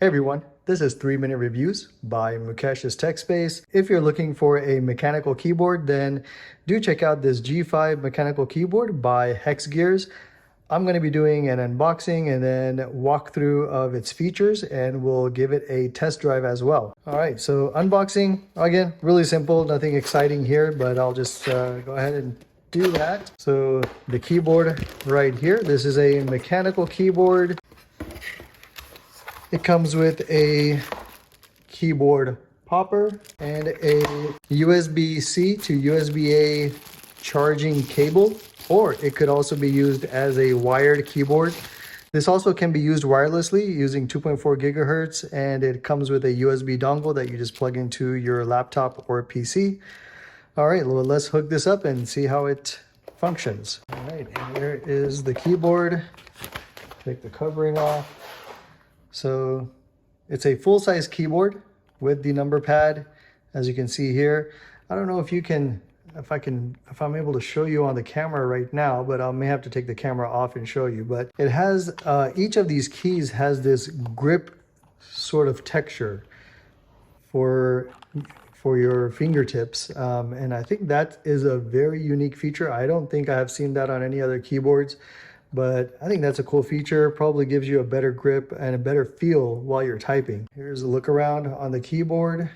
Hey everyone, this is 3-Minute Reviews by Mukesh's Tech Space. If you're looking for a mechanical keyboard, then do check out this G5 mechanical keyboard by Hexgears. I'm going to be doing an unboxing and then walkthrough of its features, and we'll give it a test drive as well. All right, so unboxing, again, really simple, nothing exciting here, but I'll just go ahead and do that. So the keyboard right here, this is a mechanical keyboard. It comes with a keyboard popper and a USB-C to USB-A charging cable, or it could also be used as a wired keyboard. This also can be used wirelessly using 2.4 gigahertz, and it comes with a USB dongle that you just plug into your laptop or PC. All right, well, let's hook this up and see how it functions. All right, and here is the keyboard. Take the covering off. So it's a full-size keyboard with the number pad, as you can see here. I don't know if I'm able to show you on the camera right now, but I may have to take the camera off and show you. But it has, each of these keys has this grip sort of texture for your fingertips. And I think that is a very unique feature. I don't think I have seen that on any other keyboards. But I think that's a cool feature. Probably gives you a better grip and a better feel while you're typing. Here's a look around on the keyboard.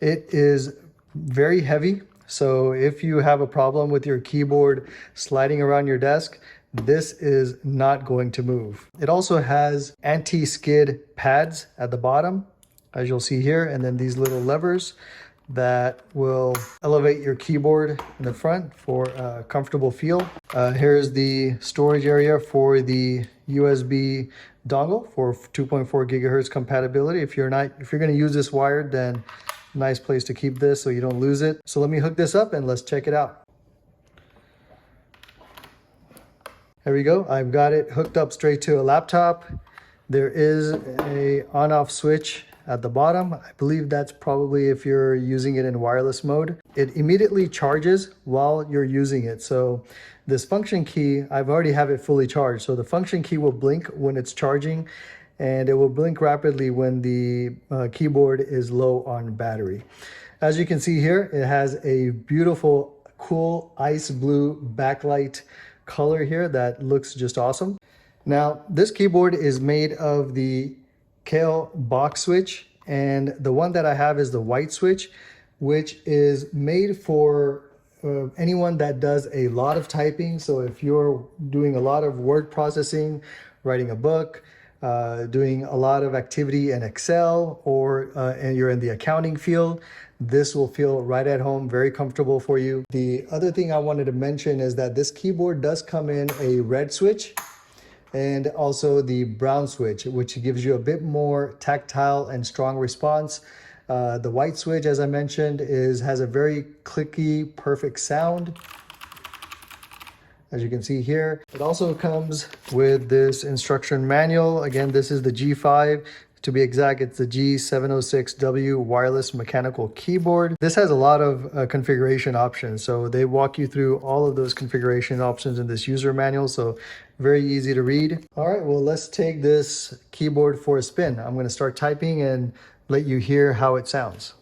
It is very heavy. So if you have a problem with your keyboard sliding around your desk, this is not going to move. It also has anti-skid pads at the bottom, as you'll see here, and then these little levers that will elevate your keyboard in the front for a comfortable feel. Here's the storage area for the USB dongle for 2.4 gigahertz compatibility. If you're going to use this wired, then nice place to keep this so you don't lose it. So let me hook this up and let's check it out. There we go. I've got it hooked up straight to a laptop. There is a on-off switch at the bottom. I believe that's probably if you're using it in wireless mode. It immediately charges while you're using it. So this function key, I've already have it fully charged. So the function key will blink when it's charging, and it will blink rapidly when the keyboard is low on battery. As you can see here, it has a beautiful, cool ice blue backlight color here that looks just awesome. Now, this keyboard is made of the Kale box switch, and the one that I have is the white switch, which is made for anyone that does a lot of typing. So if you're doing a lot of word processing, writing a book, doing a lot of activity in Excel, or and you're in the accounting field, this will feel right at home, very comfortable for you. The other thing I wanted to mention is that this keyboard does come in a red switch and also the brown switch, which gives you a bit more tactile and strong response. The white switch, as I mentioned, has a very clicky, perfect sound, as you can see here. It also comes with this instruction manual. Again, this is the G5. To be exact, it's the G706W wireless mechanical keyboard. This has a lot of configuration options. So they walk you through all of those configuration options in this user manual. So very easy to read. All right, well, let's take this keyboard for a spin. I'm going to start typing and let you hear how it sounds.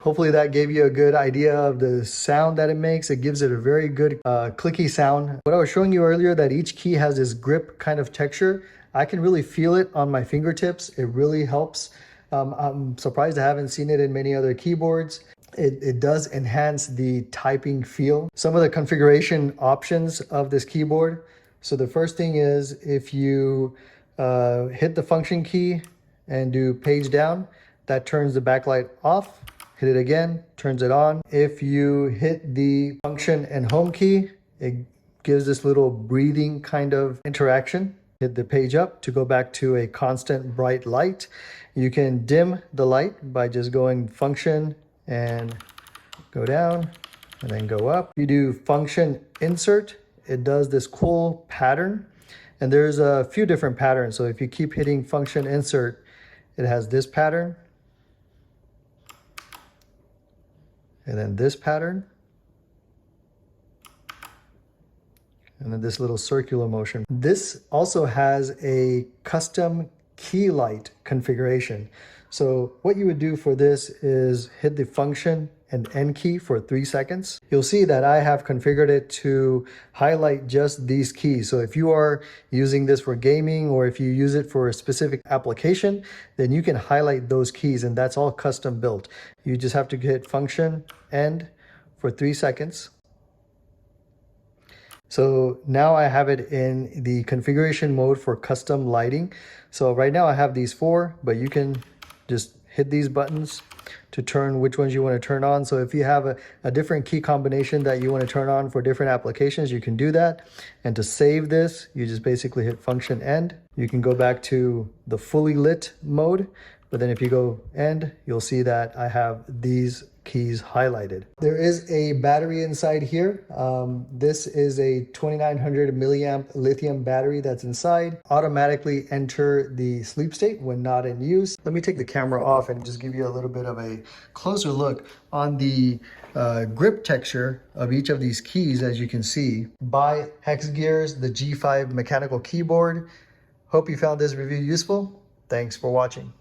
Hopefully that gave you a good idea of the sound that it makes. It gives it a very good clicky sound. What I was showing you earlier, that each key has this grip kind of texture, I can really feel it on my fingertips. It really helps. I'm surprised I haven't seen it in many other keyboards. It does enhance the typing feel. Some of the configuration options of this keyboard. So the first thing is, if you hit the function key and do page down, that turns the backlight off. Hit it again, turns it on. If you hit the function and home key, it gives this little breathing kind of interaction. Hit the page up to go back to a constant bright light. You can dim the light by just going function and go down and then go up. You do function insert it does this cool pattern. And there's a few different patterns. So if you keep hitting function insert, it has this pattern. And then this pattern. And then this little circular motion. This also has a custom key light configuration. So what you would do for this is hit the function and end key for 3 seconds. You'll see that I have configured it to highlight just these keys. So if you are using this for gaming, or if you use it for a specific application, then you can highlight those keys, and that's all custom built. You just have to hit function end for 3 seconds. So now I have it in the configuration mode for custom lighting. So right now I have these 4, but you can just hit these buttons to turn which ones you want to turn on. So if you have a different key combination that you want to turn on for different applications, you can do that. And to save this, you just basically hit function end. You can go back to the fully lit mode, but then if you go end, you'll see that I have these keys highlighted. There is a battery inside here. This is a 2900 milliamp lithium battery that's inside. Automatically enter the sleep state when not in use. Let me take the camera off and just give you a little bit of a closer look on the grip texture of each of these keys. As you can see, by Hexgears, the G5 mechanical keyboard. Hope you found this review useful. Thanks for watching.